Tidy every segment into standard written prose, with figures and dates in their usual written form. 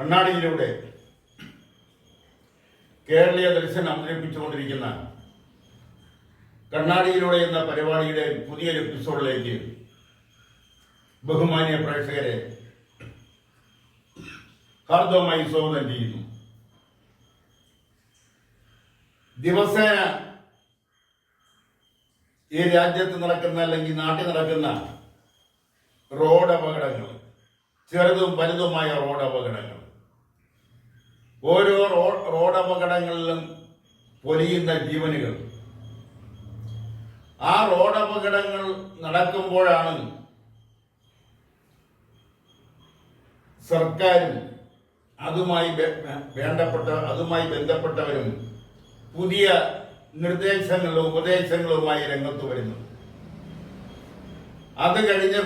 കണ്ണാടിയിലൂടെ കേരളീയ ദർശനം അവതരിപ്പിച്ചുകൊണ്ടിരിക്കുന്ന കണ്ണാടിയിലൂടെ എന്ന പരിപാടിയുടെ പുതിയൊരു എപ്പിസോഡിലേക്ക് ബഹുമാന്യ പ്രേക്ഷകരെ ഹാർദവമായി സ്വാഗതം ചെയ്യുന്നു. ദിവസേന ഈ രാജ്യത്ത് നടക്കുന്ന അല്ലെങ്കിൽ നാട്ടിൽ നടക്കുന്ന റോഡ് അപകടങ്ങൾ, ചെറുതും വലുതുമായ റോഡ് അപകടങ്ങൾ, ഓരോ റോഡ് അപകടങ്ങളിലും പൊലിയുന്ന ജീവനുകൾ, ആ റോഡ് അപകടങ്ങൾ നടക്കുമ്പോഴാണ് സർക്കാരും അതുമായി ബന്ധപ്പെട്ടവരും പുതിയ നിർദ്ദേശങ്ങളും ഉപദേശങ്ങളുമായി രംഗത്ത് വരുന്നു. അത് കഴിഞ്ഞ്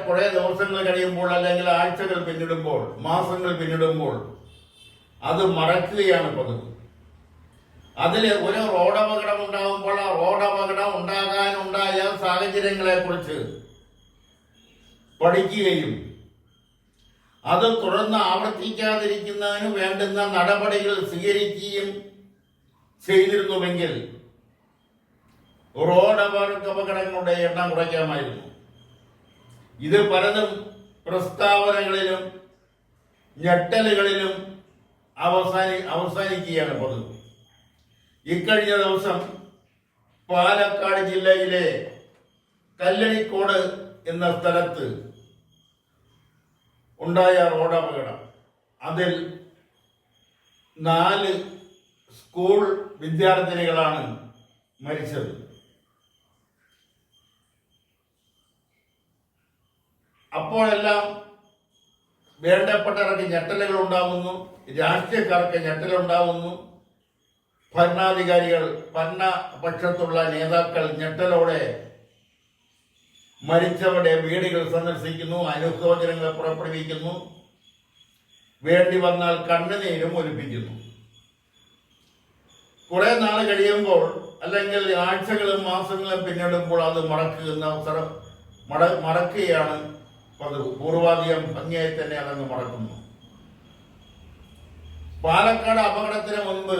കുറെ ദിവസങ്ങൾ കഴിയുമ്പോൾ, അല്ലെങ്കിൽ ആഴ്ചകൾ പിന്നിടുമ്പോൾ, മാസങ്ങൾ പിന്നിടുമ്പോൾ അത് മറക്കുകയാണ് പതിവ്. അതിൽ ഒരു റോഡ് അപകടം ഉണ്ടാകുമ്പോൾ ആ റോഡ് അപകടം ഉണ്ടാകാനുണ്ടായ സാഹചര്യങ്ങളെ കുറിച്ച് പഠിക്കുകയും അത് തുടർന്ന് ആവർത്തിക്കാതിരിക്കുന്നതിന് വേണ്ടുന്ന നടപടികൾ സ്വീകരിക്കുകയും ചെയ്തിരുന്നുവെങ്കിൽ റോഡ് അപകടങ്ങളുടെ എണ്ണം കുറയ്ക്കാമായിരുന്നു. ഇത് പലതും പ്രസ്താവനകളിലും ഞെട്ടലുകളിലും അവസാനിക്കുകയാണ് പതിവ്. ഇക്കഴിഞ്ഞ ദിവസം പാലക്കാട് ജില്ലയിലെ കല്ലടിക്കോട് എന്ന സ്ഥലത്ത് ഉണ്ടായ റോഡ് അപകടം, അതിൽ 4 സ്കൂൾ വിദ്യാർത്ഥിനികളാണ് മരിച്ചത്. അപ്പോഴെല്ലാം വേണ്ടപ്പെട്ടവർക്ക് ഞെട്ടലുകൾ ഉണ്ടാവുന്നു, രാഷ്ട്രീയക്കാർക്ക് ഞെട്ടലുണ്ടാവുന്നു, ഭരണാധികാരികൾ, ഭരണപക്ഷത്തുള്ള നേതാക്കൾ ഞെട്ടലോടെ മരിച്ചവരുടെ വീടുകൾ സന്ദർശിക്കുന്നു, അനുശോചനങ്ങൾ പുറപ്പെടുവിക്കുന്നു, വേണ്ടി വന്നാൽ കണ്ണുനീരും ഒലിപ്പിക്കുന്നു. കുറെ നാൾ കഴിയുമ്പോൾ, അല്ലെങ്കിൽ ആഴ്ചകളും മാസങ്ങളും പിന്നിടുമ്പോൾ അത് മറക്കുകയാണ് പതിവ്. പൂർവാധികം ഭംഗിയായി തന്നെ അതങ്ങ് മറക്കുന്നു. പാലക്കാട് അപകടത്തിന് മുൻപ്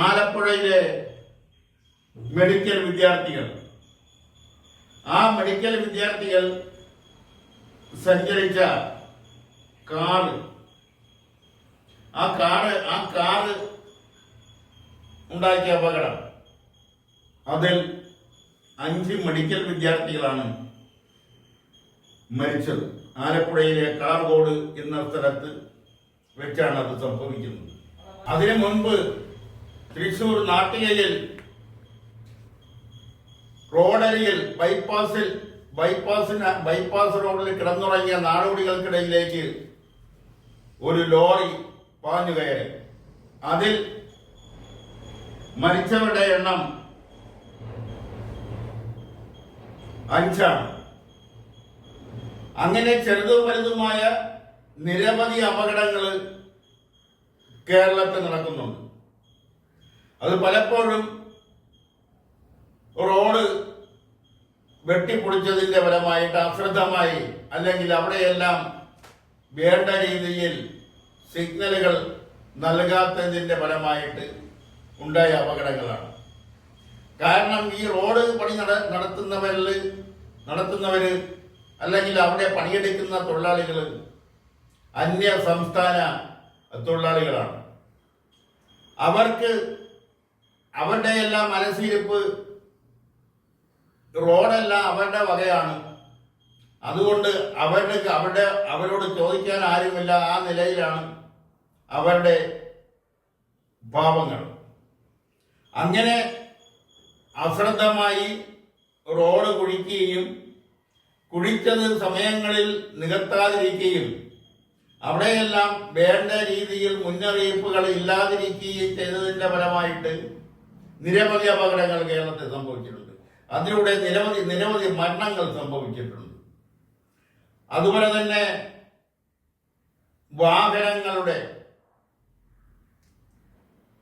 ആലപ്പുഴയിലെ മെഡിക്കൽ വിദ്യാർത്ഥികൾ, ആ മെഡിക്കൽ വിദ്യാർത്ഥികൾ സഞ്ചരിച്ച കാറ് ഉണ്ടാക്കിയ അപകടം, അതിൽ 5 മെഡിക്കൽ വിദ്യാർത്ഥികളാണ് മരിച്ചത്. ആലപ്പുഴയിലെ കാർഗോഡ് എന്ന സ്ഥലത്ത് വെച്ചാണ് അത് സംഭവിക്കുന്നത്. അതിനു മുൻപ് തൃശൂർ നാട്ടികയിൽ റോഡരികിൽ ബൈപ്പാസ് റോഡിൽ കിടന്നുറങ്ങിയ നാടോടികൾക്കിടയിലേക്ക് ഒരു ലോറി പാഞ്ഞു കയറി. അതിൽ മരിച്ചവരുടെ എണ്ണം 5. അങ്ങനെ ചെറുതും വലുതുമായ നിരവധി അപകടങ്ങൾ കേരളത്തിൽ നടക്കുന്നുണ്ട്. അത് പലപ്പോഴും റോഡ് വെട്ടിപ്പൊളിച്ചതിന്റെ ഫലമായിട്ട്, അശ്രദ്ധമായി, അല്ലെങ്കിൽ അവിടെയെല്ലാം വേണ്ട രീതിയിൽ സിഗ്നലുകൾ നൽകാത്തതിന്റെ ഫലമായിട്ട് ഉണ്ടായ അപകടങ്ങളാണ്. കാരണം ഈ റോഡ് പണി നടത്തുന്നവര് അല്ലെങ്കിൽ അവിടെ പണിയെടുക്കുന്ന തൊഴിലാളികൾ അന്യ സംസ്ഥാന തൊഴിലാളികളാണ്. അവർക്ക് അവരുടെ എല്ലാം മനസ്സിരിപ്പ് റോഡെല്ലാം അവരുടെ വകയാണ്. അതുകൊണ്ട് അവരോട് ചോദിക്കാൻ ആരുമില്ല. ആ നിലയിലാണ് അവരുടെ ഭാവങ്ങൾ. അങ്ങനെ അശ്രദ്ധമായി റോഡ് കുഴിക്കുകയും കുഴിച്ചത് സമയങ്ങളിൽ നികത്താതിരിക്കുകയും അവിടെയെല്ലാം വേണ്ട രീതിയിൽ മുന്നറിയിപ്പുകൾ ഇല്ലാതിരിക്കുകയും ചെയ്തതിന്റെ ഫലമായിട്ട് നിരവധി അപകടങ്ങൾ കേരളത്തിൽ സംഭവിച്ചിട്ടുണ്ട്. അതിലൂടെ നിരവധി മരണങ്ങൾ സംഭവിച്ചിട്ടുണ്ട്. അതുപോലെ തന്നെ വാഹനങ്ങളുടെ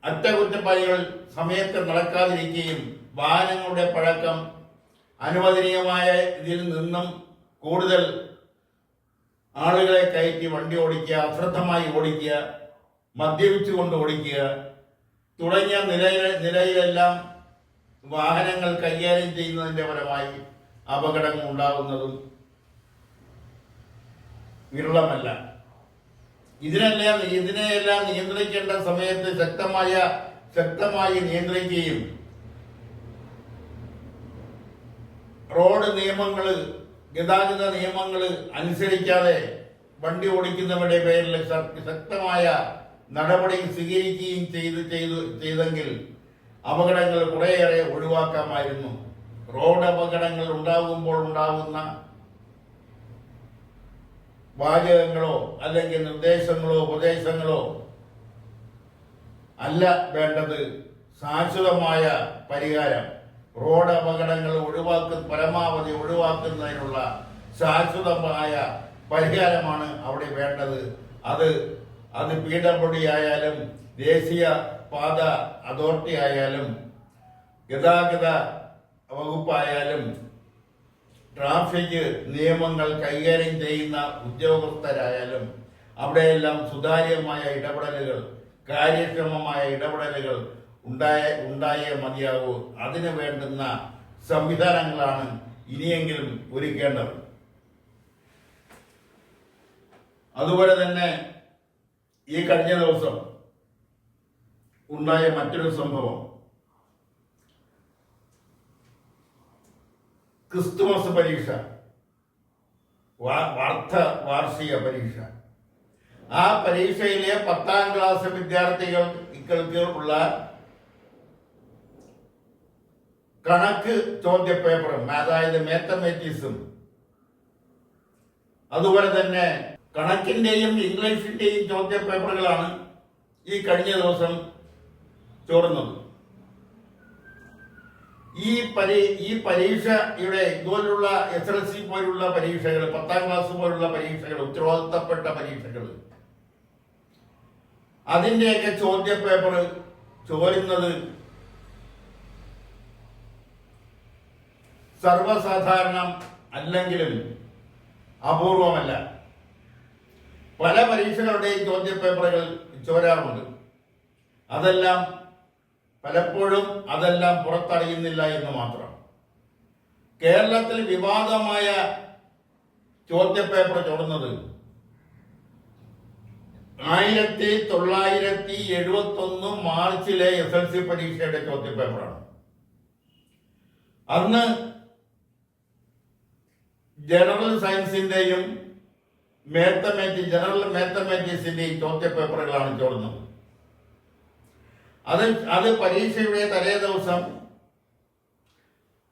അറ്റകുറ്റപ്പണികൾ സമയത്ത് നടക്കാതിരിക്കുകയും വാഹനങ്ങളുടെ പഴക്കം അനുവദനീയമായ ഇതിൽ നിന്നും കൂടുതൽ ആളുകളെ കയറ്റി വണ്ടി ഓടിക്കുക, അശ്രദ്ധമായി ഓടിക്കുക, മദ്യപിച്ചുകൊണ്ട് ഓടിക്കുക തുടങ്ങിയ നിലയിലെല്ലാം വാഹനങ്ങൾ കൈകാര്യം ചെയ്യുന്നതിൻ്റെ ഫലമായി അപകടങ്ങൾ ഉണ്ടാകുന്നതും വിരളമല്ല. ഇതിനെയെല്ലാം നിയന്ത്രിക്കേണ്ട സമയത്ത് ശക്തമായി നിയന്ത്രിക്കുകയും റോഡ് നിയമങ്ങൾ, ഗതാഗത നിയമങ്ങൾ അനുസരിക്കാതെ വണ്ടി ഓടിക്കുന്നവരുടെ പേരിൽ ശക്തമായ നടപടി സ്വീകരിക്കുകയും ചെയ്തെങ്കിൽ അപകടങ്ങൾ കുറേയേറെ ഒഴിവാക്കാമായിരുന്നു. റോഡ് അപകടങ്ങൾ ഉണ്ടാകുമ്പോൾ ഉണ്ടാകുന്ന വാചകങ്ങളോ അല്ലെങ്കിൽ നിർദ്ദേശങ്ങളോ ഉപദേശങ്ങളോ അല്ല വേണ്ടത്. ശാശ്വതമായ പരിഹാരം, റോഡ് അപകടങ്ങൾ പരമാവധി ഒഴിവാക്കുന്നതിനുള്ള ശാശ്വതമായ പരിഹാരമാണ് അവിടെ വേണ്ടത്. അത് PWD ആയാലും ദേശീയ പാത അതോറിറ്റി ആയാലും ഗതാഗത വകുപ്പായാലും ട്രാഫിക് നിയമങ്ങൾ കൈകാര്യം ചെയ്യുന്ന ഉദ്യോഗസ്ഥരായാലും അവിടെയെല്ലാം സുതാര്യമായ ഇടപെടലുകൾ, കാര്യക്ഷമമായ ഇടപെടലുകൾ ഉണ്ടായേ മതിയാകൂ. അതിന് വേണ്ടുന്ന സംവിധാനങ്ങളാണ് ഇനിയെങ്കിലും ഒരുക്കേണ്ടത്. അതുപോലെ തന്നെ ഈ കഴിഞ്ഞ ദിവസം ഉണ്ടായ മറ്റൊരു സംഭവം, ക്രിസ്തുമസ് പരീക്ഷ, വാർഷിക പരീക്ഷ. ആ പരീക്ഷയിലെ 10ാം ക്ലാസ് വിദ്യാർത്ഥികൾക്ക് ഉള്ള കണക്ക് ചോദ്യപേപ്പറും, അതായത് മാത്തമാറ്റിക്സും, അതുപോലെ തന്നെ കണക്കിന്റെയും ഇംഗ്ലീഷിന്റെയും ചോദ്യപേപ്പറുകളാണ് ഈ കഴിഞ്ഞ ദിവസം ചോർന്നത്. ഈ പരീക്ഷയുടെ ഇതുപോലുള്ള SLC പോലുള്ള പരീക്ഷകൾ, 10ാം ക്ലാസ് പോലുള്ള പരീക്ഷകൾ, ഉത്തരവാദിത്തപ്പെട്ട പരീക്ഷകൾ, അതിന്റെയൊക്കെ ചോദ്യപേപ്പർ ചോരുന്നത് സർവസാധാരണം അല്ലെങ്കിലും അപൂർവമല്ല. പല പരീക്ഷകളുടെയും ചോദ്യപേപ്പറുകൾ ചോരാറുണ്ട്. പലപ്പോഴും അതെല്ലാം പുറത്തറിയുന്നില്ല എന്ന് മാത്രം. കേരളത്തിൽ വിവാദമായ ചോദ്യപേപ്പർ ചോർന്നത് 1971 മാർച്ചിലെ SLC പരീക്ഷയുടെ ചോദ്യപേപ്പറാണ്. അന്ന് ജനറൽ സയൻസിന്റെയും ജനറൽ മാത്തമാറ്റിക്സിന്റെയും ചോദ്യപേപ്പറുകളാണ് ചോർന്നത്. അത് പരീക്ഷയുടെ തലേ ദിവസം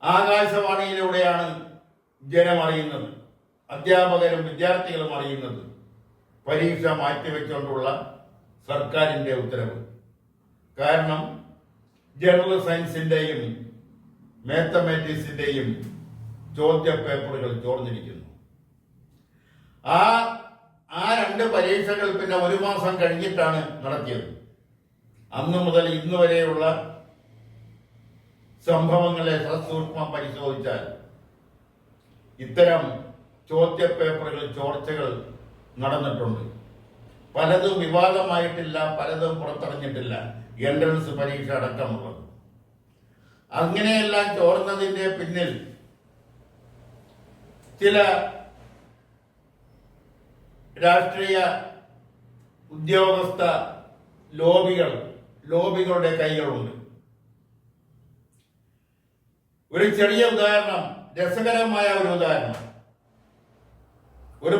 ആകാശവാണിയിലൂടെയാണ് ജനം അറിയുന്നത്, അധ്യാപകരും വിദ്യാർത്ഥികളും അറിയുന്നത്. പരീക്ഷ മാറ്റിവെച്ചുകൊണ്ടുള്ള സർക്കാരിന്റെ ഉത്തരവ് കാരണം ജനറൽ സയൻസിന്റെയും മാത്തമാറ്റിക്സിന്റെയും ചോദ്യപേപ്പറുകൾ ചോർന്നിരിക്കുന്നു. ആ രണ്ട് പരീക്ഷകൾ പിന്നെ 1 മാസം കഴിഞ്ഞിട്ടാണ് നടത്തിയത്. അന്നു മുതൽ ഇന്ന് വരെയുള്ള സംഭവങ്ങളെ സസൂക്ഷ്മം പരിശോധിച്ചാൽ ഇത്തരം ചോദ്യപേപ്പറുകൾ ചോർച്ചകൾ നടന്നിട്ടുണ്ട്. പലതും വിവാദമായിട്ടില്ല, പലതും പുറത്തറിഞ്ഞിട്ടില്ല, എൻട്രൻസ് പരീക്ഷ അടക്കമുള്ളത്. അങ്ങനെയെല്ലാം ചോർന്നതിന്റെ പിന്നിൽ ചില രാഷ്ട്രീയ ഉദ്യോഗസ്ഥ ലോബികളുടെ കൈകളുണ്ട്. ഒരു ചെറിയ ഉദാഹരണം, രസകരമായ ഒരു ഉദാഹരണം. ഒരു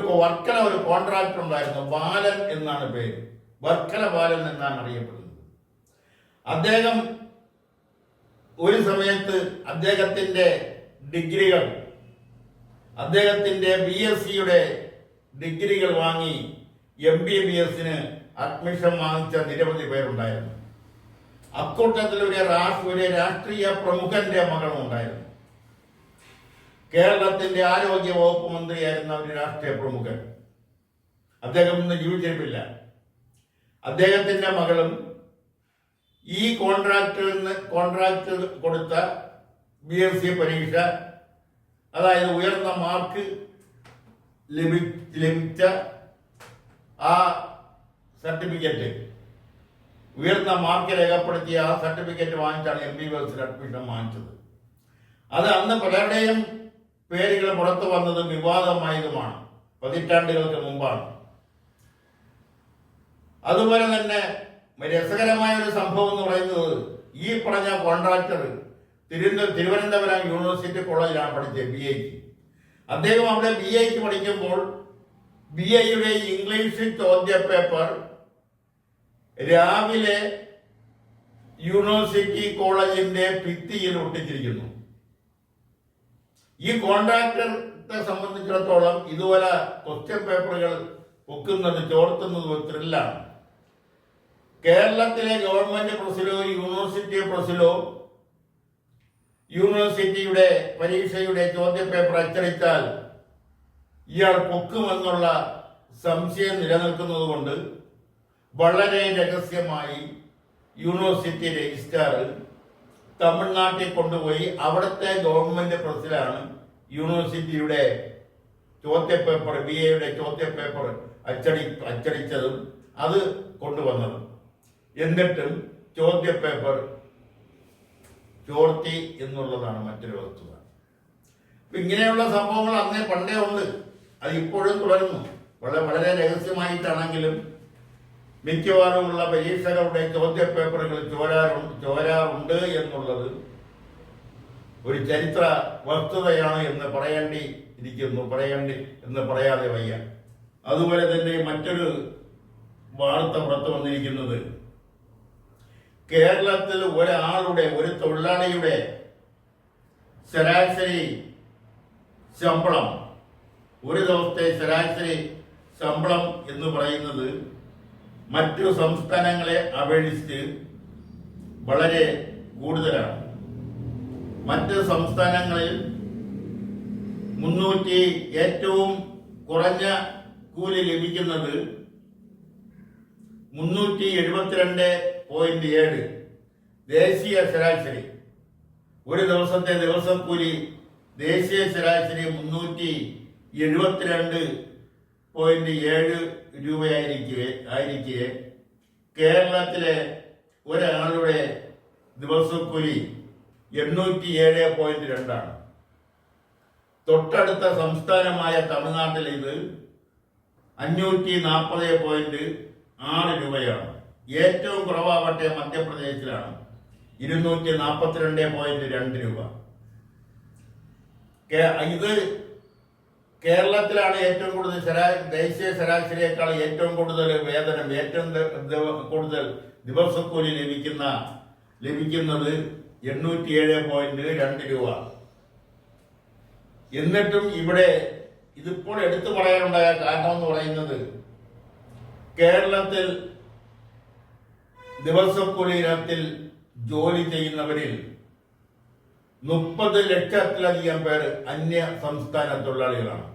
കോൺട്രാക്ടർ ഉണ്ടായിരുന്നു, ബാലൻ എന്നാണ് പേര്, വർക്കല ബാലൻ എന്നാണ് അറിയപ്പെടുന്നത്. അദ്ദേഹം ഒരു സമയത്ത് അദ്ദേഹത്തിന്റെ BSc ഡിഗ്രികൾ വാങ്ങി MBBSന് അഡ്മിഷൻ വാങ്ങിച്ച നിരവധി പേരുണ്ടായിരുന്നു. അക്കൂട്ടത്തിൽ ഒരു രാഷ്ട്രീയ പ്രമുഖന്റെ മകളും ഉണ്ടായിരുന്നു. കേരളത്തിന്റെ ആരോഗ്യ വകുപ്പ് മന്ത്രിയായിരുന്ന ഒരു രാഷ്ട്രീയ പ്രമുഖൻ. അദ്ദേഹം ഇന്ന് ജീവിച്ചിരിപ്പില്ല. അദ്ദേഹത്തിന്റെ മകളും ഈ കോൺട്രാക്ട് കൊടുത്ത BSc പരീക്ഷ, അതായത് ഉയർന്ന മാർക്ക് ലഭിച്ച ആ സർട്ടിഫിക്കറ്റ്, ഉയർന്ന മാർക്ക് രേഖപ്പെടുത്തിയ ആ സർട്ടിഫിക്കറ്റ് വാങ്ങിച്ചാണ് MBBS അഡ്മിഷൻ വാങ്ങിച്ചത്. അത് അന്ന് പലരുടെയും പേരുകൾ പുറത്തു വന്നതും വിവാദമായതുമാണ്, പതിറ്റാണ്ടുകൾക്ക് മുമ്പാണ്. അതുപോലെ തന്നെ രസകരമായ ഒരു സംഭവം എന്ന് പറയുന്നത്, ഈ പറഞ്ഞ കോൺട്രാക്ടർ തിരുവനന്തപുരം യൂണിവേഴ്സിറ്റി കോളേജിലാണ് പഠിച്ചത് BA. അദ്ദേഹം അവിടെ BA പഠിക്കുമ്പോൾ BAയുടെ ഇംഗ്ലീഷ് ചോദ്യപേപ്പർ രാവിലെ യൂണിവേഴ്സിറ്റി കോളേജിന്റെ ഭിത്തിയിൽ ഒട്ടിച്ചിരിക്കുന്നു. ഈ കോൺട്രാക്ടറെ സംബന്ധിച്ചിടത്തോളം ഇതുപോലെ ക്വസ്റ്റ്യൻ പേപ്പറുകൾ ഒക്കുന്നത് ചോർത്തുന്നത് ഒരു ത്രില്ലാണ്. കേരളത്തിലെ ഗവൺമെന്റ് പ്രസിലോ യൂണിവേഴ്സിറ്റി പ്രസിലോ യൂണിവേഴ്സിറ്റിയുടെ പരീക്ഷയുടെ ചോദ്യപേപ്പർ അച്ചടിച്ചാൽ ഇയാൾ പൊക്കുമെന്നുള്ള സംശയം നിലനിൽക്കുന്നത് കൊണ്ട് വളരെ രഹസ്യമായി യൂണിവേഴ്സിറ്റി രജിസ്ട്രാർ തമിഴ്നാട്ടിൽ കൊണ്ടുപോയി അവിടുത്തെ ഗവൺമെന്റ് പ്രസിലാണ് യൂണിവേഴ്സിറ്റിയുടെ ചോദ്യപേപ്പർ, BAയുടെ ചോദ്യപേപ്പർ അച്ചടിച്ചതും അത് കൊണ്ടുവന്നതും. എന്നിട്ടും ചോദ്യപേപ്പർ ചോർത്തി എന്നുള്ളതാണ് മറ്റൊരു വസ്തുത. ഇങ്ങനെയുള്ള സംഭവങ്ങൾ അന്നേ പണ്ടേ ഉണ്ട്, അത് ഇപ്പോഴും തുടരുന്നു. വളരെ രഹസ്യമായിട്ടാണെങ്കിലും മിക്കവാറുമുള്ള പരീക്ഷകളുടെ ചോദ്യപേപ്പറുകൾ ചോരാറുണ്ട് എന്നുള്ളത് ഒരു ചരിത്ര വസ്തുതയാണ് എന്ന് പറയാതെ വയ്യ. അതുപോലെ തന്നെ മറ്റൊരു വാർത്ത പുറത്തു വന്നിരിക്കുന്നത്, കേരളത്തിൽ ഒരു തൊഴിലാളിയുടെ ശരാശരി ശമ്പളം, ഒരു ദിവസത്തെ ശരാശരി ശമ്പളം എന്ന് പറയുന്നത് മറ്റു സംസ്ഥാനങ്ങളെ അപേക്ഷിച്ച് വളരെ കൂടുതലാണ്. മറ്റ് സംസ്ഥാനങ്ങളിൽ ഏറ്റവും കുറഞ്ഞ കൂലി ലഭിക്കുന്നത് 372.7 ദേശീയ ശരാശരി. ഒരു ദിവസത്തെ ദിവസക്കൂലി ദേശീയ ശരാശരി 372.7 രൂപയായിരിക്കെ കേരളത്തിലെ ഒരാളുടെ ദിവസക്കൂലി 807.2 ആണ്. തൊട്ടടുത്ത സംസ്ഥാനമായ തമിഴ്നാട്ടിൽ ഇത് 540.6 രൂപയാണ്. ഏറ്റവും കുറവാവട്ടെ മധ്യപ്രദേശിലാണ് 242.2 രൂപ. ഇത് കേരളത്തിലാണ് ഏറ്റവും കൂടുതൽ ദേശീയ ശരാശരിയേക്കാൾ ഏറ്റവും കൂടുതൽ വേതനം, ഏറ്റവും കൂടുതൽ ദിവസക്കൂലി ലഭിക്കുന്നത് 807.2 രൂപ. എന്നിട്ടും ഇവിടെ ഇതിപ്പോൾ എടുത്തു പറയാനുണ്ടായ കാരണം എന്ന് പറയുന്നത്, കേരളത്തിൽ ദിവസക്കൂലി ഇനത്തിൽ ജോലി ചെയ്യുന്നവരിൽ 30 ലക്ഷത്തിലധികം പേർ അന്യ സംസ്ഥാന തൊഴിലാളികളാണ്.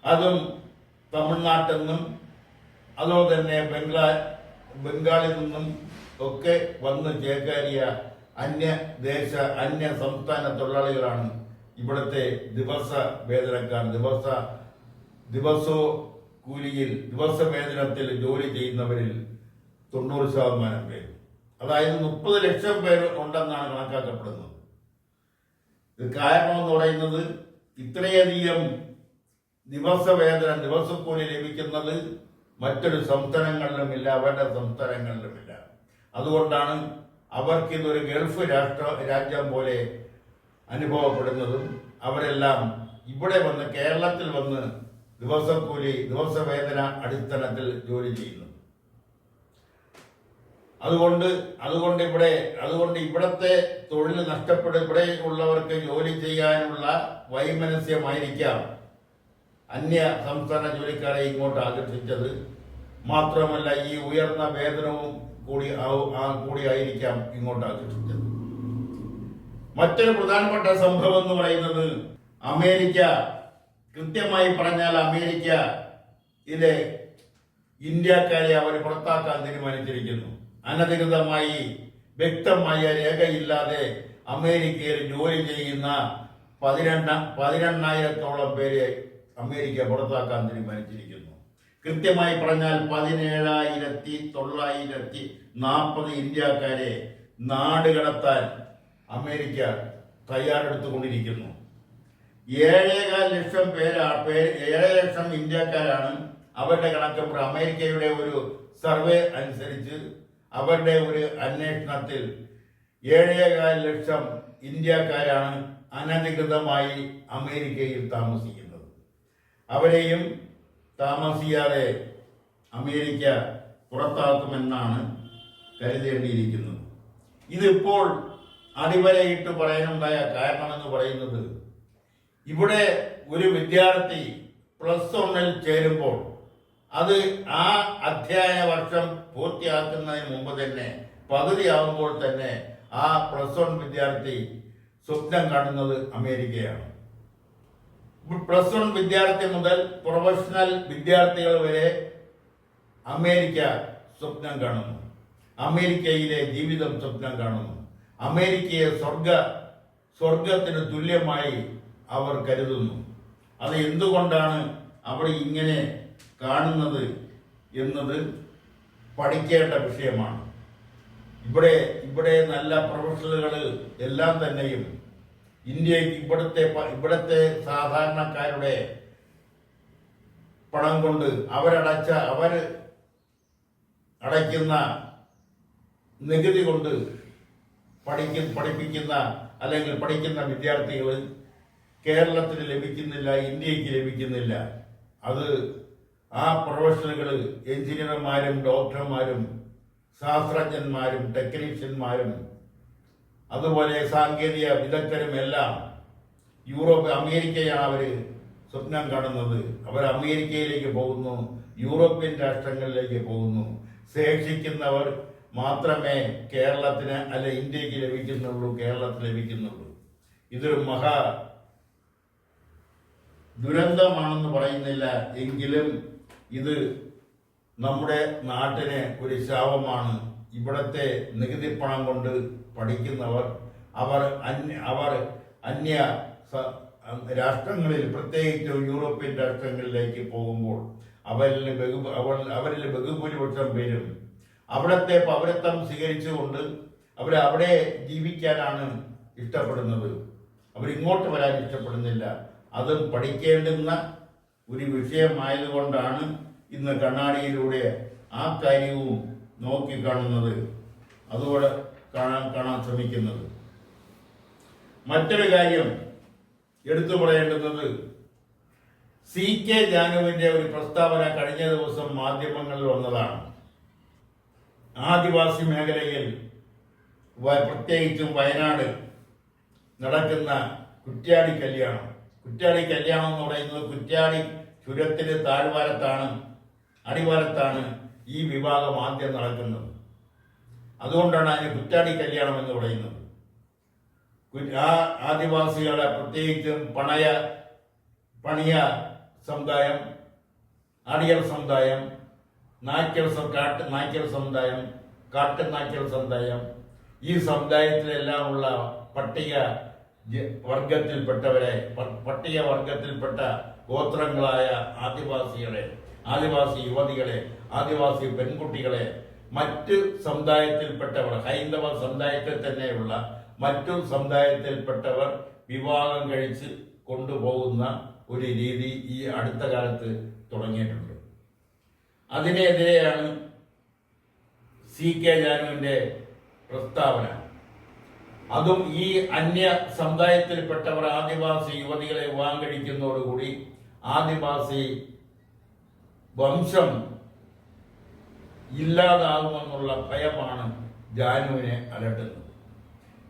അതും തമിഴ്നാട്ടിൽ നിന്നും അതുപോലെ തന്നെ ബംഗാളിൽ നിന്നും ഒക്കെ വന്ന് ചേക്കേറിയ അന്യ സംസ്ഥാന തൊഴിലാളികളാണ് ഇവിടുത്തെ ദിവസ വേതനക്കാർ. ദിവസവേതനത്തിൽ ജോലി ചെയ്യുന്നവരിൽ 90% പേര്, അതായത് 30 ലക്ഷം പേര് ഉണ്ടെന്നാണ് കണക്കാക്കപ്പെടുന്നത്. ഇത് കാരണം എന്ന് പറയുന്നത്, ഇത്രയധികം ദിവസക്കൂലി ലഭിക്കുന്നത് മറ്റൊരു സംസ്ഥാനങ്ങളിലുമില്ല, അവരുടെ സംസ്ഥാനങ്ങളിലുമില്ല. അതുകൊണ്ടാണ് അവർക്കിതൊരു ഗൾഫ് രാജ്യം പോലെ അനുഭവപ്പെടുന്നതും അവരെല്ലാം ഇവിടെ വന്ന് കേരളത്തിൽ വന്ന് ദിവസവേതന അടിസ്ഥാനത്തിൽ ജോലി ചെയ്യുന്നു. അതുകൊണ്ട് ഇവിടത്തെ തൊഴിൽ ഇവിടെ ഉള്ളവർക്ക് ജോലി ചെയ്യാനുള്ള വൈമനസ്യമായിരിക്കാം അന്യ സംസ്ഥാന ജോലിക്കാരെ ഇങ്ങോട്ട് ആകർഷിച്ചത്. മാത്രമല്ല, ഈ ഉയർന്ന വേതനവും കൂടിയായിരിക്കാം ഇങ്ങോട്ട് ആകർഷിച്ചത്. മറ്റൊരു പ്രധാനപ്പെട്ട സംഭവം എന്ന് പറയുന്നത്, അമേരിക്ക, കൃത്യമായി പറഞ്ഞാൽ അമേരിക്കയിലെ ഇന്ത്യക്കാരെ അവർ പുറത്താക്കാൻ തീരുമാനിച്ചിരിക്കുന്നു. അനധികൃതമായി വ്യക്തമായ രേഖയില്ലാതെ അമേരിക്കയിൽ ജോലി ചെയ്യുന്ന 18,000-ഓളം പേരെ അമേരിക്ക പുറത്താക്കാൻ തീരുമാനിച്ചിരിക്കുന്നു. കൃത്യമായി പറഞ്ഞാൽ 17,940 ഇന്ത്യക്കാരെ നാടുകടത്താൻ അമേരിക്ക തയ്യാറെടുത്തുകൊണ്ടിരിക്കുന്നു. 7,4 ലക്ഷം 7 ലക്ഷം ഇന്ത്യക്കാരാണ് അവരുടെ കണക്ക്. അമേരിക്കയുടെ ഒരു സർവേ അനുസരിച്ച് അവരുടെ ഒരു അന്വേഷണത്തിൽ 7,4 ലക്ഷം ഇന്ത്യക്കാരാണ് അനധികൃതമായി അമേരിക്കയിൽ താമസിക്കുന്നത്. അവരെയും താമസിയാതെ അമേരിക്ക പുറത്താക്കുമെന്നാണ് കരുതേണ്ടിയിരിക്കുന്നത്. ഇതിപ്പോൾ അടിവരയിട്ട് പറയാനുണ്ടായ കാരണമെന്ന് പറയുന്നത്, ഇവിടെ ഒരു വിദ്യാർത്ഥി +1 ചേരുമ്പോൾ അത് ആ അധ്യയന വർഷം പൂർത്തിയാക്കുന്നതിന് മുമ്പ് തന്നെ, പകുതിയാകുമ്പോൾ തന്നെ ആ +1 വിദ്യാർത്ഥി സ്വപ്നം കാണുന്നത് അമേരിക്കയാണ്. +1 വിദ്യാർത്ഥി മുതൽ പ്രൊഫഷണൽ വിദ്യാർത്ഥികൾ വരെ അമേരിക്ക സ്വപ്നം കാണുന്നു. അമേരിക്കയിലെ ജീവിതം സ്വപ്നം കാണുന്നു. അമേരിക്കയെ സ്വർഗത്തിന് തുല്യമായി അവർ കരുതുന്നു. അത് എന്തുകൊണ്ടാണ് അവർ ഇങ്ങനെ കാണുന്നത് എന്നത് പഠിക്കേണ്ട വിഷയമാണ്. ഇവിടെ നല്ല പ്രൊഫഷണലുകൾ എല്ലാം തന്നെയും ഇവിടുത്തെ സാധാരണക്കാരുടെ പണം കൊണ്ട് അവർ അടയ്ക്കുന്ന നികുതി കൊണ്ട് പഠിപ്പിക്കുന്ന അല്ലെങ്കിൽ പഠിക്കുന്ന വിദ്യാർത്ഥികൾ കേരളത്തിന് ലഭിക്കുന്നില്ല, ഇന്ത്യക്ക് ലഭിക്കുന്നില്ല. അത് ആ പ്രൊഫഷണലുകൾ എഞ്ചിനീയർമാരും ഡോക്ടർമാരും ശാസ്ത്രജ്ഞന്മാരും ടെക്നീഷ്യന്മാരും അതുപോലെ സാങ്കേതിക വിദഗ്ധരും എല്ലാം അമേരിക്കയാണ് അവർ സ്വപ്നം കാണുന്നത്. അവർ അമേരിക്കയിലേക്ക് പോകുന്നു, യൂറോപ്യൻ രാഷ്ട്രങ്ങളിലേക്ക് പോകുന്നു. ശേഷിക്കുന്നവർ മാത്രമേ കേരളത്തിന് അല്ല ഇന്ത്യക്ക് ലഭിക്കുന്നുള്ളൂ, കേരളത്തിന് ലഭിക്കുന്നുള്ളൂ. ഇതൊരു മഹാ ദുരന്തമാണെന്ന് പറയുന്നില്ല എങ്കിലും ഇത് നമ്മുടെ നാട്ടിന് ഒരു ശാപമാണ്. ഇവിടത്തെ നികുതി പണം കൊണ്ട് പഠിക്കുന്നവർ അവർ അന്യ രാഷ്ട്രങ്ങളിൽ, പ്രത്യേകിച്ച് യൂറോപ്യൻ രാഷ്ട്രങ്ങളിലേക്ക് പോകുമ്പോൾ അവരിൽ ബഹുഭൂരിപക്ഷം പേരും അവിടത്തെ പൗരത്വം സ്വീകരിച്ചുകൊണ്ട് അവിടെ ജീവിക്കാനാണ് ഇഷ്ടപ്പെടുന്നത്. അവരിങ്ങോട്ട് വരാൻ ഇഷ്ടപ്പെടുന്നില്ല. അതും പഠിക്കേണ്ടുന്ന ഒരു വിഷയമായതുകൊണ്ടാണ് ഇന്ന് കണ്ണാടിയിലൂടെ ആ കാര്യവും നോക്കിക്കാണുന്നത്, അതുകൂടെ കാണാൻ ശ്രമിക്കുന്നത്. മറ്റൊരു കാര്യം എടുത്തു പറയേണ്ടുന്നത്, CK ജാനുവിന്റെ ഒരു പ്രസ്താവന കഴിഞ്ഞ ദിവസം മാധ്യമങ്ങളിൽ വന്നതാണ്. ആദിവാസി മേഖലയിൽ പ്രത്യേകിച്ചും വയനാട് നടക്കുന്ന കുറ്റ്യാടി കല്യാണം എന്ന് പറയുന്നത് കുറ്റ്യാടി ചുരത്തിന് അടിവാരത്താണ് ഈ വിഭാഗം ആദ്യം നടക്കുന്നത്. അതുകൊണ്ടാണ് അതിന് കുറ്റ്യാടി കല്യാണം എന്ന് പറയുന്നത്. ആ ആദിവാസികളെ പ്രത്യേകിച്ചും പണിയ സമുദായം, ആടിയർ സമുദായം, നായ്ക്കൽ സമുദായം, കാട്ടുനായ്ക്കൽ സമുദായം, ഈ സമുദായത്തിലെല്ലാം ഉള്ള പട്ടിക വർഗത്തിൽപ്പെട്ട ഗോത്രങ്ങളായ ആദിവാസി യുവതികളെ, ആദിവാസി പെൺകുട്ടികളെ മറ്റ് സമുദായത്തിൽപ്പെട്ടവർ, ഹൈന്ദവ സമുദായത്തിൽ തന്നെയുള്ള മറ്റു സമുദായത്തിൽപ്പെട്ടവർ വിവാഹം കഴിച്ച് കൊണ്ടുപോകുന്ന ഒരു രീതി ഈ അടുത്ത കാലത്ത് തുടങ്ങിയിട്ടുണ്ട്. അതിനെതിരെയാണ് CK ജാനുവിന്റെ പ്രസ്താവന. അതും ഈ അന്യ സമുദായത്തിൽപ്പെട്ടവർ ആദിവാസി യുവതികളെ വിവാഹം കഴിക്കുന്നതോടുകൂടി ആദിവാസി വംശം ഇല്ലാതാകുമെന്നുള്ള ഭയമാണ് ജാനുവിനെ അലട്ടുന്നത്.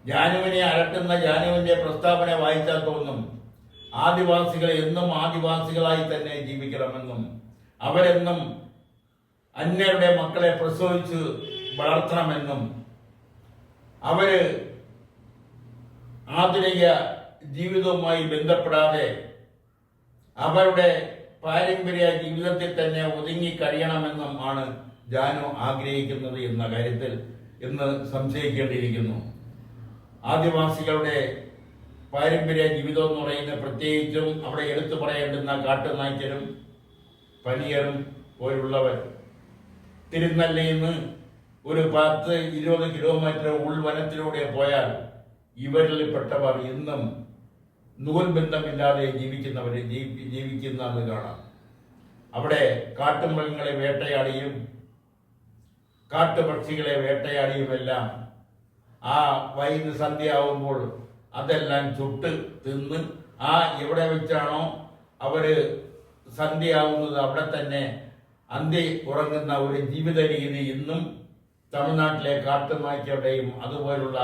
ജാനുവിന്റെ പ്രസ്താവന വായിച്ചാൽ തോന്നും ആദിവാസികളെ എന്നും ആദിവാസികളായി തന്നെ ജീവിക്കണമെന്നും അവരെന്നും അന്യരുടെ മക്കളെ പ്രസവിച്ച് വളർത്തണമെന്നും അവര് ആധുനിക ജീവിതവുമായി ബന്ധപ്പെടാതെ അവരുടെ പാരമ്പര്യ ജീവിതത്തിൽ തന്നെ ഒതുങ്ങി കഴിയണമെന്നും ആണ് ജാനു ആഗ്രഹിക്കുന്നത് എന്ന കാര്യത്തിൽ ഇന്ന് സംശയിക്കേണ്ടിയിരിക്കുന്നു. ആദിവാസികളുടെ പാരമ്പര്യ ജീവിതം എന്ന് പറയുന്ന പ്രത്യേകിച്ചും അവിടെ എടുത്തു പറയേണ്ടുന്ന കാട്ടുനായ്ക്കരും പനിയറും പോലുള്ളവർ തിരുനെല്ലിയിൽ നിന്ന് ഒരു 10-20 കിലോമീറ്റർ ഉൾവനത്തിലൂടെ പോയാൽ ഇവരിൽപ്പെട്ടവർ ഇന്നും നൂൽബന്ധമില്ലാതെ ജീവിക്കുന്നത് കാണാം. അവിടെ കാട്ടുമൃഗങ്ങളെ വേട്ടയാടിയും കാട്ടുപക്ഷികളെ വേട്ടയാടിയുമെല്ലാം ആ സന്ധ്യയാവുമ്പോൾ അതെല്ലാം ചുട്ട് തിന്ന് എവിടെ വെച്ചാണോ അവര് സന്ധ്യയാവുന്നത് അവിടെ തന്നെ അന്തി ഉറങ്ങുന്ന ഒരു ജീവിത രീതി ഇന്നും തമിഴ്നാട്ടിലെ കാട്ടുനായ്ക്കളുടെയും അതുപോലുള്ള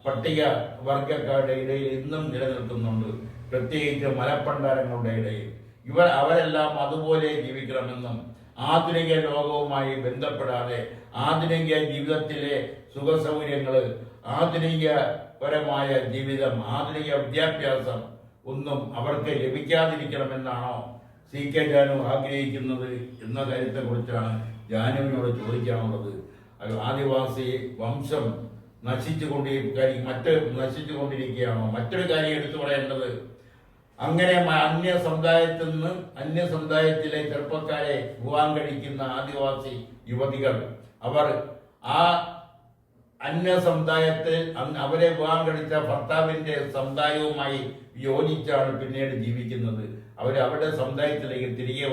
പട്ടിക വർഗക്കാരുടെ ഇടയിൽ ഇന്നും നിലനിൽക്കുന്നുണ്ട്. പ്രത്യേകിച്ച് മലപ്പണ്ടാരങ്ങളുടെ ഇടയിൽ അവരെല്ലാം അതുപോലെ ജീവിക്കണമെന്നും ആധുനിക ലോകവുമായി ബന്ധപ്പെടാതെ ആധുനിക ജീവിതത്തിലെ സുഖസൗകര്യങ്ങൾ, ആധുനികപരമായ ജീവിതം, ആധുനിക വിദ്യാഭ്യാസം ഒന്നും അവർക്ക് ലഭിക്കാതിരിക്കണമെന്നാണോ CK ജാനു ആഗ്രഹിക്കുന്നത് എന്ന കാര്യത്തെക്കുറിച്ചാണ് ജാനുവിനോട് ചോദിക്കാനുള്ളത്. ആദിവാസി വംശം നശിച്ചുകൊണ്ടിരിക്കുകയാണോ? മറ്റൊരു കാര്യം എടുത്തു പറയേണ്ടത്, അങ്ങനെ അന്യ സമുദായത്തിലെ ചെറുപ്പക്കാരെ വിവാഹം കഴിക്കുന്ന ആദിവാസി യുവതികൾ അവർ ആ അന്യ സമുദായത്തിൽ അവരെ വിവാഹം കഴിച്ച ഭർത്താവിന്റെ സമുദായവുമായി യോജിച്ചാണ് പിന്നീട് ജീവിക്കുന്നത്. അവരുടെ സമുദായത്തിലേക്ക് തിരികെ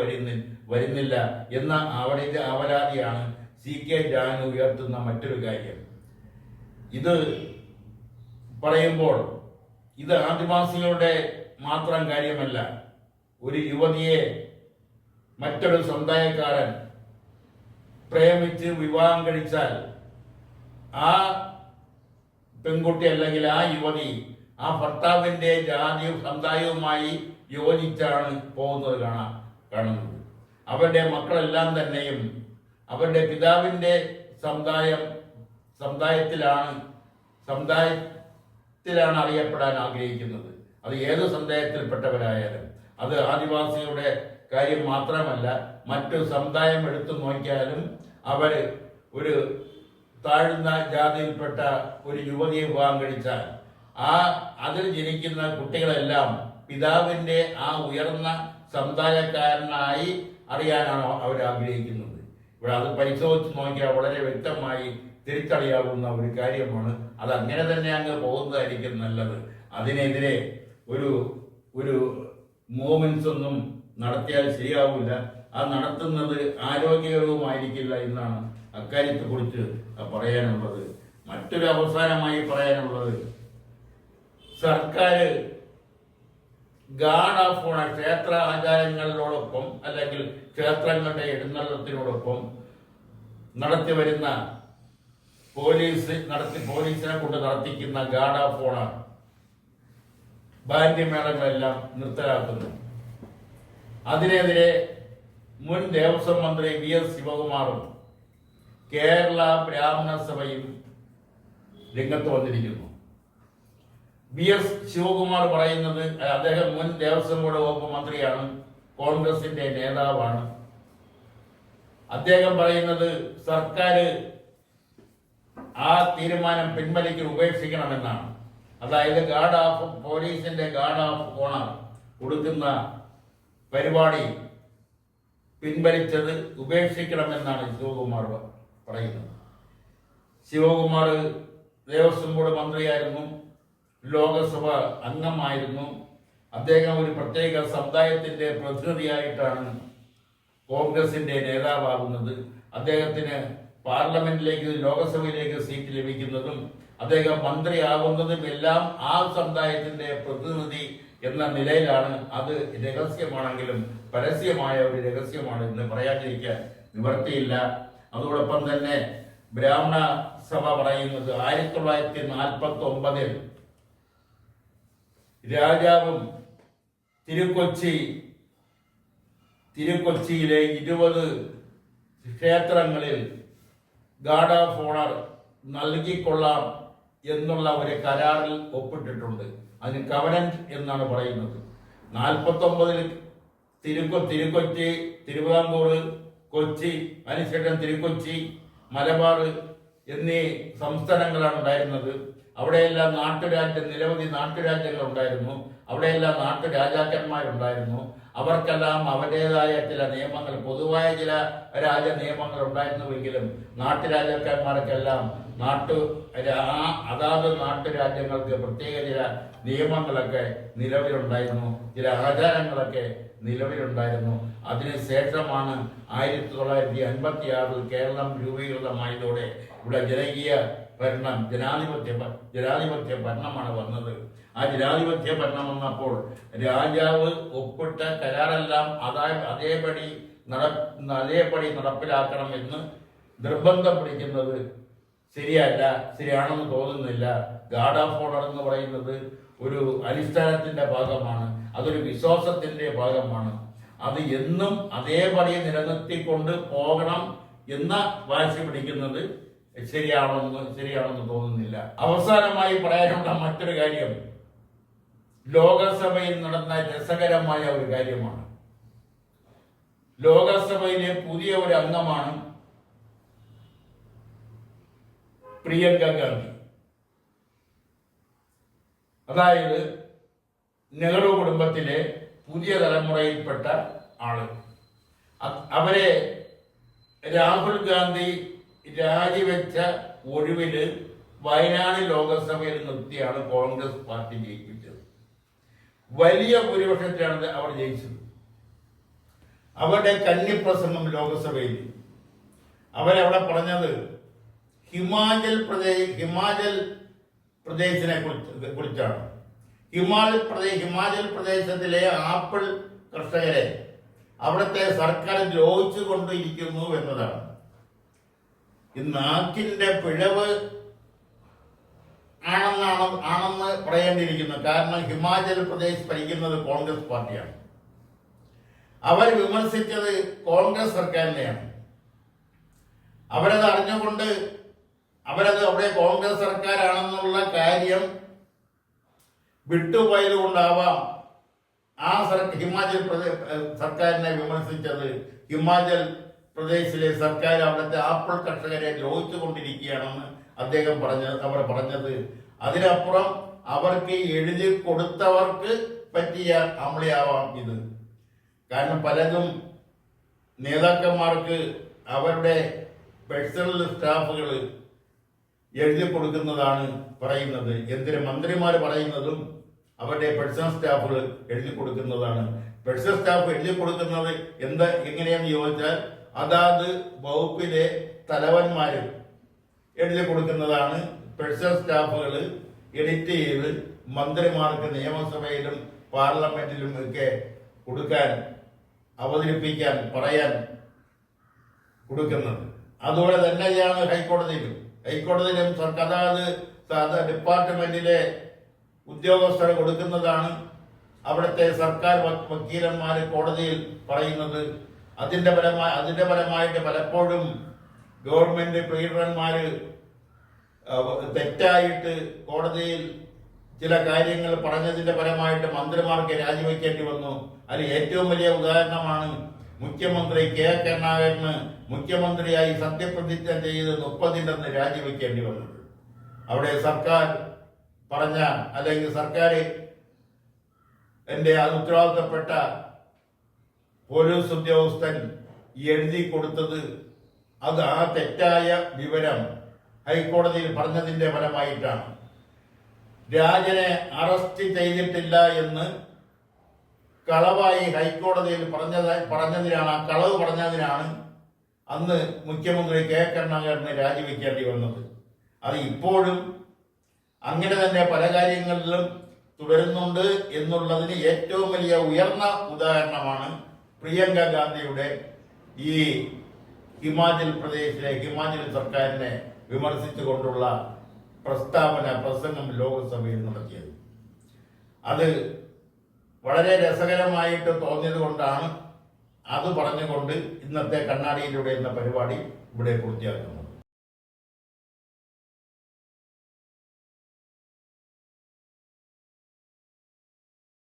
വരുന്നില്ല എന്ന അവരുടെ അപരാധിയാണ് CK ജാനു ഉയർത്തുന്ന മറ്റൊരു കാര്യം. ഇത് പറയുമ്പോൾ ഇത് ആദിവാസികളുടെ മാത്രം കാര്യമല്ല. ഒരു യുവതിയെ മറ്റൊരു സമുദായക്കാരൻ പ്രേമിച്ച് വിവാഹം കഴിച്ചാൽ ആ പെൺകുട്ടി അല്ലെങ്കിൽ ആ യുവതി ആ ഭർത്താവിന്റെ ജാതിയും സമുദായവുമായി യോജിച്ചാണ് പോകുന്നത് കാണുന്നത്. അവരുടെ മക്കളെല്ലാം തന്നെയും അവരുടെ പിതാവിന്റെ സമുദായത്തിലാണ് അറിയപ്പെടാൻ ആഗ്രഹിക്കുന്നത്. അത് ഏത് സമുദായത്തിൽപ്പെട്ടവരായാലും. അത് ആദിവാസികളുടെ കാര്യം മാത്രമല്ല, മറ്റു സമുദായം എടുത്തു നോക്കിയാലും അവർ ഒരു താഴ്ന്ന ജാതിയിൽപ്പെട്ട ഒരു യുവതിയെ വിവാഹം കഴിച്ചാൽ അതിൽ ജനിക്കുന്ന കുട്ടികളെല്ലാം പിതാവിന്റെ ആ ഉയർന്ന സമുദായക്കാരനായി അറിയാനാണ് അവർ ആഗ്രഹിക്കുന്നത്. ഇവിടെ അത് പരിശോധിച്ച് നോക്കിയാൽ വളരെ വ്യക്തമായി തിരിച്ചറിയാവുന്ന ഒരു കാര്യമാണ്. അത് അങ്ങനെ തന്നെ അങ്ങ് പോകുന്നതായിരിക്കും നല്ലത്. അതിനെതിരെ ഒരു മൂവ്മെന്റ്സ് ഒന്നും നടത്തിയാൽ ശരിയാവില്ല. അത് നടത്തുന്നത് ആരോഗ്യകരവുമായിരിക്കില്ല എന്നാണ് അക്കാര്യത്തെ കുറിച്ച് പറയാനുള്ളത്. മറ്റൊരു അവസാനമായി പറയാനുള്ളത്, സർക്കാർ ഗാർഡ് ഓഫ് ഓണർ ക്ഷേത്ര ആചാരങ്ങളോടൊപ്പം അല്ലെങ്കിൽ ക്ഷേത്രങ്ങളുടെ എഴുന്നള്ളത്തിനോടൊപ്പം നടത്തിവരുന്ന പോലീസിനെ കൊണ്ട് നടത്തിക്കുന്ന ഗാർഡ് ഓഫ് ഓണർ ബാൻഡ്യമേളങ്ങളെല്ലാം നിർത്തലാക്കുന്നു. അതിനെതിരെ മുൻ ദേവസ്വം മന്ത്രി VS ശിവകുമാറും കേരള ബ്രാഹ്മണ സഭയും രംഗത്ത് വന്നിരിക്കുന്നു. VS ശിവകുമാർ പറയുന്നത്, അദ്ദേഹം മുൻ ദേവസ്വം ബോർഡ് വകുപ്പ് മന്ത്രിയാണ്, കോൺഗ്രസിന്റെ നേതാവാണ്. അദ്ദേഹം പറയുന്നത് സർക്കാർ ആ തീരുമാനം ഉപേക്ഷിക്കണമെന്നാണ്. അതായത് പോലീസിന്റെ ഗാർഡ് ഓഫ് ഓണർ കൊടുക്കുന്ന പരിപാടി പിൻവലിച്ചത് ഉപേക്ഷിക്കണമെന്നാണ് ശിവകുമാർ പറയുന്നത്. ശിവകുമാർ ദേവസ്വം ബോർഡ് മന്ത്രിയായിരുന്നു, ലോകസഭ അംഗമായിരുന്നു. അദ്ദേഹം ഒരു പ്രത്യേക സമുദായത്തിന്റെ പ്രതിനിധിയായിട്ടാണ് കോൺഗ്രസിന്റെ നേതാവാകുന്നത്. അദ്ദേഹത്തിന് പാർലമെന്റിലേക്ക് ലോകസഭയിലേക്ക് സീറ്റ് ലഭിക്കുന്നതും അദ്ദേഹം മന്ത്രിയാകുന്നതും എല്ലാം ആ സമുദായത്തിന്റെ പ്രതിനിധി എന്ന നിലയിലാണ്. അത് രഹസ്യമാണെങ്കിലും പരസ്യമായ ഒരു രഹസ്യമാണ് എന്ന് പറയാതിരിക്കാൻ നിവർത്തിയില്ല. അതോടൊപ്പം തന്നെ ബ്രാഹ്മണ സഭ പറയുന്നത് 1949 രാജാവും തിരുക്കൊച്ചിയിലെ 20 ക്ഷേത്രങ്ങളിൽ ഗാർഡ് ഓഫ് ഓണർ നൽകിക്കൊള്ളാം എന്നുള്ള ഒരു കരാറിൽ ഒപ്പിട്ടിട്ടുണ്ട്. അതിന് കവനന്റ് എന്നാണ് പറയുന്നത്. 49 തിരുക്കൊച്ചി, തിരുവിതാംകൂർ, കൊച്ചി, അതിനുശേഷം തിരുക്കൊച്ചി, മലബാർ എന്നീ സംസ്ഥാനങ്ങളാണ് ഉണ്ടായിരുന്നത്. അവിടെയെല്ലാം നിരവധി നാട്ടുരാജ്യങ്ങൾ ഉണ്ടായിരുന്നു. അവിടെയെല്ലാം നാട്ടുരാജാക്കന്മാരുണ്ടായിരുന്നു. അവർക്കെല്ലാം അവരുടേതായ ചില നിയമങ്ങൾ, പൊതുവായ ചില രാജ നിയമങ്ങൾ ഉണ്ടായിരുന്നുവെങ്കിലും നാട്ടുരാജാക്കന്മാർക്കെല്ലാം അതാത് നാട്ടുരാജ്യങ്ങൾക്ക് പ്രത്യേക ചില നിയമങ്ങളൊക്കെ നിലവിലുണ്ടായിരുന്നു, ചില ആചാരങ്ങളൊക്കെ നിലവിലുണ്ടായിരുന്നു. അതിനുശേഷമാണ് 1956 കേരളം രൂപീകൃതമായതോടെ ഇവിടെ ജനകീയ ഭരണം, ജനാധിപത്യ ഭരണമാണ് വന്നത്. ആ ജനാധിപത്യ ഭരണം വന്നപ്പോൾ രാജാവ് ഒപ്പിട്ട കരാറെല്ലാം അതേപടി നടപ്പിലാക്കണം എന്ന് നിർബന്ധം പിടിക്കുന്നത് ശരിയാണെന്ന് തോന്നുന്നില്ല. ഗാർഡ് ഓഫ് ഓർഡർ എന്ന് പറയുന്നത് ഒരു അനുഷ്ഠാനത്തിന്റെ ഭാഗമാണ്, അതൊരു വിശ്വാസത്തിന്റെ ഭാഗമാണ്. അത് എന്നും അതേപടി നിലനിർത്തിക്കൊണ്ട് പോകണം എന്ന വാശി പിടിക്കുന്നത് ശരിയാണെന്ന് തോന്നുന്നില്ല. അവസാനമായി പറയാനുള്ള മറ്റൊരു കാര്യം ലോകസഭയിൽ നടന്ന രസകരമായ ഒരു കാര്യമാണ്. ലോകസഭയിലെ പുതിയ ഒരു അംഗമാണ് പ്രിയങ്ക ഗാന്ധി. അതായത് നെഹ്റു കുടുംബത്തിലെ പുതിയ തലമുറയിൽപ്പെട്ട ആള്. അവരെ രാഹുൽ ഗാന്ധി രാജിവെച്ച ഒഴിവില് വയനാട് ലോകസഭയിൽ നിർത്തിയാണ് കോൺഗ്രസ് പാർട്ടി ജയിപ്പിച്ചത്. വലിയ ഭൂരിപക്ഷത്തിലാണ് അവർ ജയിച്ചത്. അവരുടെ കന്നിപ്രസംഗം ലോകസഭയിൽ അവരവിടെ പറഞ്ഞത് ഹിമാചൽ പ്രദേശിനെ കുറിച്ചാണ്. ഹിമാചൽ പ്രദേശത്തിലെ ആപ്പിൾ കർഷകരെ അവിടുത്തെ സർക്കാർ ദ്രോഹിച്ചു കൊണ്ടിരിക്കുന്നു എന്നതാണ്. ഈ നാക്കിന്റെ പിഴവ് ആണെന്ന് പറയേണ്ടിയിരിക്കുന്നു. കാരണം ഹിമാചൽ പ്രദേശ് ഭരിക്കുന്നത് കോൺഗ്രസ് പാർട്ടിയാണ്. അവർ വിമർശിച്ചത് കോൺഗ്രസ് സർക്കാരിനെയാണ്. അവരത് അറിഞ്ഞുകൊണ്ട് അവിടെ കോൺഗ്രസ് സർക്കാരാണെന്നുള്ള കാര്യം വിട്ടുപോയത് കൊണ്ടാവാം ഹിമാചൽ സർക്കാരിനെ വിമർശിച്ചത്. ഹിമാചൽ പ്രദേശിലെ സർക്കാർ അവിടുത്തെ ആപ്പിൾ കർഷകരെ ദ്രോഹിച്ചു കൊണ്ടിരിക്കുകയാണെന്ന് അവർ പറഞ്ഞത്. അതിനപ്പുറം അവർക്ക് എഴുതി കൊടുത്തവർക്ക് പറ്റിയ അമളിയാവാം ഇത്. കാരണം പലതും നേതാക്കന്മാർക്ക് അവരുടെ പേഴ്സണൽ സ്റ്റാഫുകൾ എഴുതി കൊടുക്കുന്നതാണ് പറയുന്നത്. എന്തിന് മന്ത്രിമാർ പറയുന്നതും അവരുടെ പേഴ്സണൽ സ്റ്റാഫുകൾ എഴുതി കൊടുക്കുന്നതാണ്. പേഴ്സണൽ സ്റ്റാഫ് എഴുതി കൊടുക്കുന്നത് എങ്ങനെയാന്ന് ചോദിച്ചാൽ അതാത് വകുപ്പിലെ തലവന്മാർ എഴുതി കൊടുക്കുന്നതാണ്. പേഴ്സണൽ സ്റ്റാഫുകൾ എഡിറ്റ് ചെയ്ത് മന്ത്രിമാർക്ക് നിയമസഭയിലും പാർലമെന്റിലും ഒക്കെ കൊടുക്കാൻ, അവതരിപ്പിക്കാൻ, പറയാൻ കൊടുക്കുന്നത്. അതുപോലെ തന്നെയാണ് ഹൈക്കോടതിയിലും അതാത് ഡിപ്പാർട്ട്മെന്റിലെ ഉദ്യോഗസ്ഥർ കൊടുക്കുന്നതാണ്. അവിടുത്തെ സർക്കാർ വക്കീലന്മാർ കോടതിയിൽ പറയുന്നത്. അതിന്റെ ഫലമായിട്ട് പലപ്പോഴും ഗവൺമെന്റ് പീഡകന്മാര് തെറ്റായിട്ട് കോടതിയിൽ ചില കാര്യങ്ങൾ പറഞ്ഞതിന്റെ ഫലമായിട്ട് മന്ത്രിമാർക്ക് രാജിവെക്കേണ്ടി വന്നു. അതിൽ ഏറ്റവും വലിയ ഉദാഹരണമാണ് മുഖ്യമന്ത്രി കെ കരുണാകരന് മുഖ്യമന്ത്രിയായി സത്യപ്രതിജ്ഞ ചെയ്ത് 30 രാജിവെക്കേണ്ടി വന്നത്. അവിടെ സർക്കാർ പറഞ്ഞ അല്ലെങ്കിൽ സർക്കാർ ഉത്തരവാദിത്തപ്പെട്ട പോലീസ് ഉദ്യോഗസ്ഥൻ എഴുതി കൊടുത്തത് ആ തെറ്റായ വിവരം ഹൈക്കോടതിയിൽ പറഞ്ഞതിന്റെ ഫലമായിട്ടാണ്. രാജനെ അറസ്റ്റ് ചെയ്തിട്ടില്ല എന്ന് കളവായി ഹൈക്കോടതിയിൽ പറഞ്ഞതിനാണ്, ആ കളവ് പറഞ്ഞതിനാണ് അന്ന് മുഖ്യമന്ത്രി കെ കരുണാകരന് രാജിവെക്കേണ്ടി വന്നത്. അത് ഇപ്പോഴും അങ്ങനെ തന്നെ പല കാര്യങ്ങളിലും തുടരുന്നുണ്ട് എന്നുള്ളതിന് ഏറ്റവും വലിയ ഉയർന്ന ഉദാഹരണമാണ് പ്രിയങ്ക ഗാന്ധിയുടെ ഈ ഹിമാചൽ സർക്കാരിനെ വിമർശിച്ചുകൊണ്ടുള്ള പ്രസംഗം ലോകസഭയിൽ നടത്തിയത്. അത് വളരെ രസകരമായിട്ട് തോന്നിയത് കൊണ്ടാണ് അത് പറഞ്ഞുകൊണ്ട് ഇന്നത്തെ കണ്ണാടിയിലൂടെ എന്ന പരിപാടി ഇവിടെ പൂർത്തിയാക്കുന്നത്.